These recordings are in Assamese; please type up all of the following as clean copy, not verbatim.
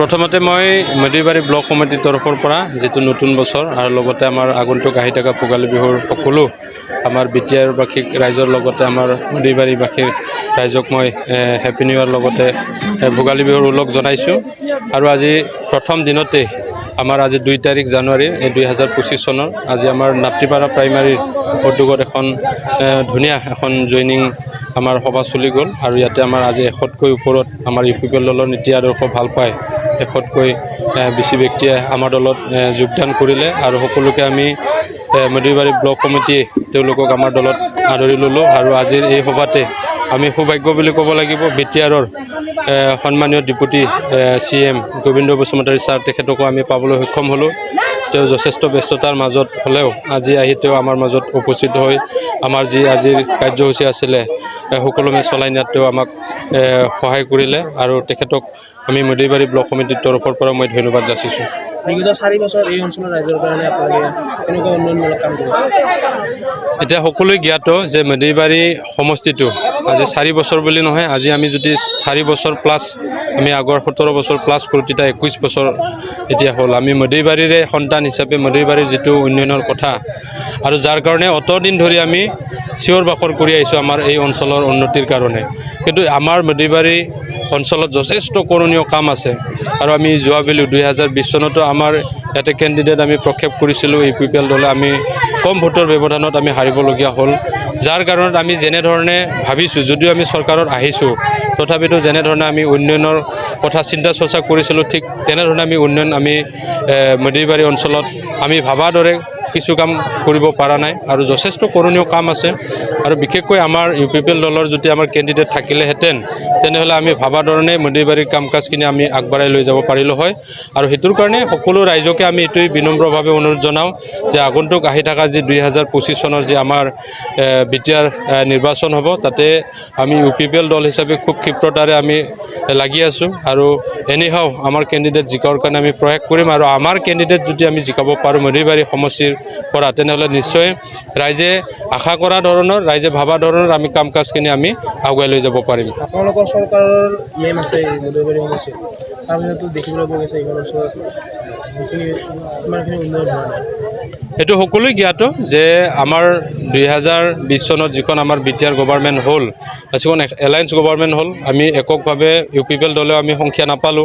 প্ৰথমতে মই মদিবাৰী ব্লক কমিটিৰ তৰফৰ পৰা যেটো নতুন বছৰ আৰু লগতে আমাৰ আগন্তুক আহি থকা ভোগালী বিহুৰ সকলো আমাৰ বিটিআৰ বাসিক ৰাইজৰ লগতে আমাৰ মদিবাৰী বাসিক ৰাইজক মই হেপী নিউ ইয়াৰ লগতে ভোগালী বিহুৰ উল্লেখ জনাইছো আৰু আজি প্ৰথম দিনতে আমাৰ আজি 2 তাৰিখ জানুৱাৰী 2025 চনৰ আজি আমাৰ নাপ্তিপাৰা প্ৰাইমাৰী উদ্যোগত এখন ধুনীয়া এখন জয়নিং আমাৰ সভা চলি গ'ল আৰু ইয়াতে আমাৰ আজি 100কৈ ওপৰত আমাৰ ইউপিপিএল দলৰ নীতি আদৰ্শ ভাল পায় 100কৈ বেছি ব্যক্তিয়ে আমাৰ দলত যোগদান কৰিলে আৰু সকলোকে আমি মদিবাৰী ব্লক কমিটি তেওঁলোকক আমাৰ দলত আদৰি ললো আৰু আজিৰ এই সভাতে আমি সৌভাগ্য বুলি ক'ব লাগিব বিটিআৰৰ সন্মানীয় deputy CM Gobinda Basumatary sir তেখেতকো আমি পাবলৈ সক্ষম হলো তেওঁ যথেষ্ট ব্যস্ততাৰ মাজত হলেও আজি আহি তেওঁ আমাৰ মাজত উপস্থিত হৈ আমাৰ যি আজিৰ কাৰ্যসূচী আছিল সকলোমে চলাই নিয়াত তেওঁ আমাক সহায় কৰিলে আৰু তেখেতক আমি মদিবাৰী ব্লক কমিটিৰ তৰফৰ পৰা মই ধন্যবাদ যাচিছো বিগত 4 বছৰ এই অঞ্চলৰ ৰাইজৰ কাৰণে আপোনালোকে কেনেকুৱা উন্নয়নমূলক কাম কৰিছে এতিয়া সকলোৱে জ্ঞাত যে মদিবাৰী সমষ্টিটো আজি 4 বছৰ বুলি নহয় আজি আমি যদি 4 বছৰ প্লাস আমি আগৰ 17 বছৰ প্লাস কৰো তেতিয়া 21 বছৰ এতিয়া হল আমি মদিবাৰীৰে সন্তান হিচাপে মদিবাৰীৰ যেটো উন্নয়নৰ কথা আৰু যাৰ কাৰণে অতদিন ধৰি আমি চিঞৰ বাখৰ কৰি আইছো আমাৰ এই অঞ্চলৰ উন্নতিৰ কাৰণে কিন্তু আমাৰ মদিবাৰী অঞ্চলত যথেষ্ট কৰণীয় কাম আছে আৰু আমি যোৱাবেলি 2020 চনতো আমাৰ এটা ক্যান্ডিডেট আমি প্ৰক্ষেপ কৰিছিলো ইউপিপিএল দলে আমি কম ভোটৰ ব্যৱধানত আমি হাৰিবলগীয়া হল যাৰ কাৰণত আমি যেনে ধৰণে ভাবিছো যদিও আমি চৰকাৰত আহিছো তথাপিতো যেনে ধৰণে আমি উন্নয়নৰ কথা চিন্তা চৰ্চা কৰিছিলো ঠিক তেনে ধৰণে আমি উন্নয়ন আমি মদিবাৰী অঞ্চলত আমি ভাবা দৰে কিছু কাম কৰিব পৰা নাই আৰু যথেষ্ট কৰণীয় কাম আছে আৰু বিশেষকৈ আমাৰ ইউপিপিএল দলৰ যদি আমাৰ ক্যান্ডিডেট থাকিলে হেতেন তেনেহলে আমি ভাবা ধৰণে মদিবাৰীৰ কাম কাজখিনি আমি আগবঢ়াই লৈ যাব পাৰিলো হয় আৰু হেতুৰ কাৰণে সকলো ৰাইজকে আমি এটোই বিনম্ৰভাৱে অনুৰোধ জনাও যে আগন্তুক আহি থকা যি 2025 চনৰ যি আমাৰ বিটিআৰ নিৰ্বাচন হ'ব তাতে আমি ইউপিপিএল দল হিচাপে খুব ক্ষিপ্ৰতাৰে আমি লাগি আছো আৰু এনিহাও আমাৰ ক্যান্ডিডেট জিকাৰ কাৰণে আমি প্ৰয়াস কৰিম আৰু আমাৰ ক্যান্ডিডেট যদি আমি জিকাব পাৰো মদিবাৰী সমষ্টিৰ পৰা তেনেহলে নিশ্চয় ৰাইজে আশা কৰা ধৰণৰ ৰাইজে ভাবা ধৰণৰ আমি কাম কাজখিনি আমি আগুৱাই লৈ যাব পাৰিম আপোনালোকৰ চৰকাৰৰ ইএম আছে মদিবাৰী সমষ্টিত তাৰপিছতো দেখিবলৈ পোৱা গৈছে এইখন অঞ্চলত ইমানখিনি উন্নয়ন হোৱা নাই এটো সকলোই জ্ঞাত যে আমাৰ 2020 চনত যিখন আমাৰ বিটিআৰ গভৰ্ণমেন্ট হল এখন এলায়েন্স গভৰ্ণমেন্ট হল আমি এককভাৱে ইউপিপিএল দলে আমি সংখ্যা নাপালো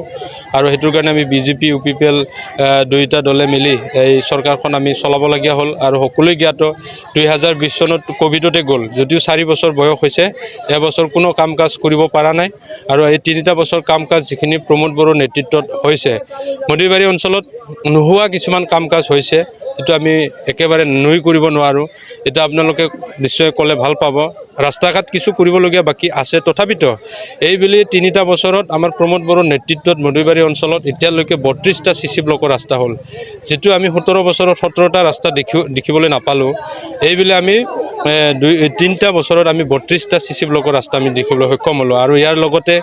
আৰু হেতুৰ কাৰণে আমি বিজেপি ইউপিপিএল দুইটা দলে মিলি এই চৰকাৰখন আমি চলাব লগিয়া হল আৰু সকলোই জ্ঞাত 2020 চনত কোভিডতে গল যদিও 4 বছৰ বয়স হৈছে এবছৰ কোনো কাম কাজ কৰিব পৰা নাই আৰু এই 3টা বছৰ কাম কাজ যিখিনি প্ৰমোদ বড়োৰ নেতৃত্বত হৈছে মদিবাৰী অঞ্চলত নোহোৱা কিছুমান কাম কাজ হৈছে এটো আমি একেবাৰে নই কৰিব নোৱাৰো এটা আপোনালোকে নিশ্চয় কলে ভাল পাব ৰাস্তা ঘাট কিছু কৰিবলগীয়া বাকি আছে তথাপিতো এই বুলি 3টা বছৰত আমাৰ প্ৰমোদ বড়োৰ নেতৃত্বত মদিবাৰী অঞ্চলত এতিয়ালৈকে 32টা সিসি ব্লকৰ ৰাস্তা হল যেটো আমি 17 বছৰত 17টা ৰাস্তা দেখিবলৈ নাপালো এই বুলি আমি 3টা বছৰত আমি 32টা সিসি ব্লকৰ ৰাস্তা আমি দেখিবলৈ সক্ষম হলো আৰু ইয়াৰ লগতে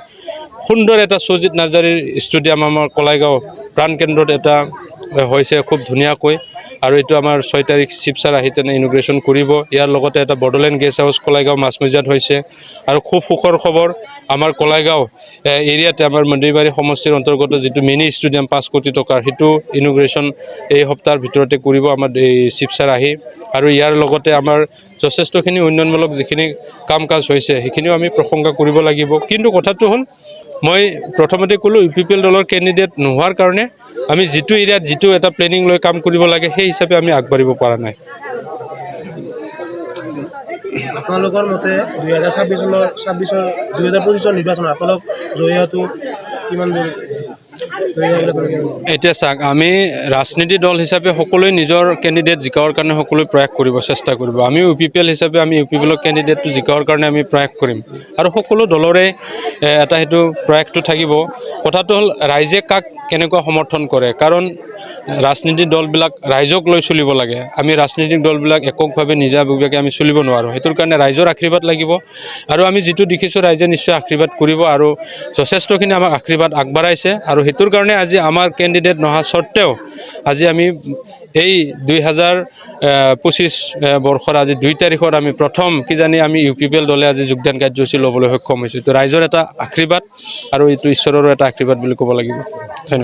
সুন্দৰ এটা সুজিত নাৰ্জাৰীৰ ষ্টেডিয়াম আমাৰ কলাইগাঁও প্ৰাণ কেন্দ্ৰত এটা হৈছে খুব ধুনীয়াকৈ আৰু এটো আমাৰ 6 তাৰিখ চিফ ছাৰ আহি তেনে ইনোগ্ৰেশন কৰিব ইয়াৰ লগতে এটা বডলেণ্ড গেষ্ট হাউস কলাইগাঁও মাছমজিয়াত হৈছে আৰু খুব সুখৰ খবৰ আমাৰ কলাইগাঁও এৰিয়াতে আমাৰ মদিবাৰী সমষ্টিৰ অন্তৰ্গত যেটো মিনি ষ্টেডিয়াম 5 কোটি টকাৰ হেতু ইনোগ্ৰেশন এই সপ্তাহৰ ভিতৰতে কৰিব আমাৰ এই চিফ ছাৰ আহি আৰু ইয়াৰ লগতে আমাৰ যথেষ্টখিনি উন্নয়নমূলক যিখিনি কাম কাজ হৈছে সেইখিনিও আমি প্ৰশংসা কৰিব লাগিব কিন্তু কথাটো হল মই প্ৰথমতে কলো ইউপিপিএল দলৰ ক্যান্ডিডেট নোহোৱাৰ কাৰণে আমি যেটো এৰিয়াত যেটো এটা প্লেনিং লৈ কাম কৰিব লাগে সেই হিচাপে আমি আগবাঢ়িব পৰা নাই আপোনালোকৰ মতে 2025 নিৰ্বাচন আপোনালোক জয় হয়তো কিমান দূৰ এতিয়া চাক আমি ৰাজনীতি দল হিচাপে সকলোৱে নিজৰ ক্যান্ডিডেট জিকাৰ কাৰণে সকলোৱে প্ৰয়াস কৰিব চেষ্টা কৰিব আমি ইউপিপিএল হিচাপে আমি ইউপিপিএলৰ ক্যান্ডিডেটটো জিকাৰ কাৰণে আমি প্ৰয়াস কৰিম আৰু সকলো দলৰে এটা হেতু প্ৰয়াসটো থাকিব কথাটো হল ৰাইজে কাক কেনেকুৱা সমৰ্থন কৰে কাৰণ ৰাজনীতিক দলবিলাক ৰাইজক লৈ চলিব লাগে আমি ৰাজনীতিক দলবিলাক এককভাৱে নিজাববীয়াকৈ আমি চলিব নোৱাৰো হেতুৰ কাৰণে ৰাইজৰ আশীৰ্বাদ লাগিব আৰু আমি যেটো দেখিছো ৰাইজে নিশ্চয় আশীৰ্বাদ কৰিব আৰু যথেষ্টখিনি আমাক আশীৰ্বাদ আগবঢ়াইছে আৰু হেতুৰ কাৰণে আজি আমাৰ ক্যান্ডিডেট নহা সত্ত্বেও আজি আমি এই 2025 বৰ্ষৰ আজি 2 তাৰিখত আমি প্ৰথম কিজানি আমি ইউপিপিএল দলে আজি যোগদান কাৰ্যসূচী ল'বলৈ সক্ষম হৈছো তো ৰাইজৰ এটা আশীৰ্বাদ আৰু এইটো ঈশ্বৰৰ এটা আশীৰ্বাদ বুলি ক'ব লাগিব ধন্যবাদ